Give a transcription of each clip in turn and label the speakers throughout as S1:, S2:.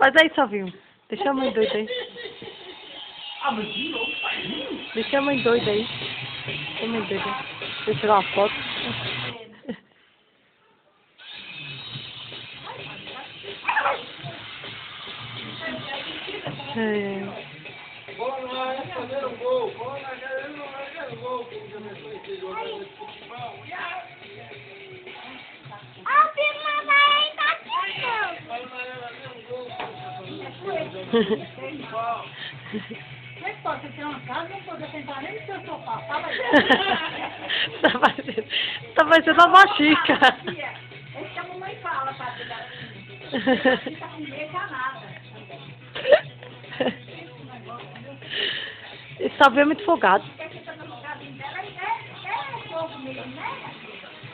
S1: Faz aí, Salvinho. Deixa a mãe doida aí.
S2: Ah, mas de novo, pai.
S1: Deixa a mãe doida aí. Deixa a mãe doida. Deixa eu tirar uma foto. É.
S2: Vamos lá, fazer um gol. Vamos lá, fazer um gol. Que já começou esse jogo de futebol.
S3: A firma vai entrar aqui.
S2: Vamos lá, fazer um gol.
S3: Como é que pode? Você tem uma casa, não pode sentar nem no seu sofá. Fala aí.
S1: Tá parecendo uma avó Chica.
S3: É isso que a mamãe fala, Patrícia. Não fica com medo a nada.
S1: Esse Salvinho é muito folgado.
S3: Porque você tá no casinho dela, é fogo mesmo, né?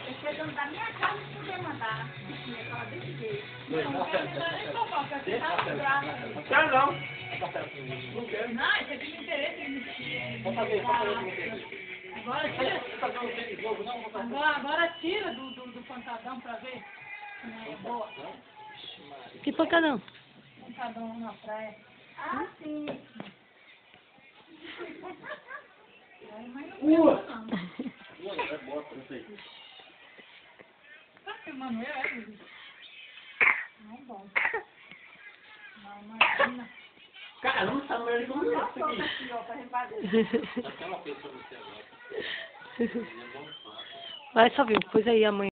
S3: Você dentro da minha casa e poder mandar. Bichinha, fala desse jeito. Não quero entrar nem no sofá, porque você tá no braço.
S2: Quero não. Não quero.
S3: Não, você tem interesse em mexer.
S2: Vou fazer
S3: Agora tira do pancadão pra ver. É boa.
S1: Que pancadão?
S3: Pancadão na praia. Ah, sim.
S2: É bosta, não sei.
S3: Tá filmando eu, é? Não, bom. Não, imagina.
S2: Caramba, essa mulher como é essa aqui?
S3: Aqui, ó, pra refazer.
S2: Aquela pessoa no céu.
S1: Vai, Salvinho, pôs aí a mãe.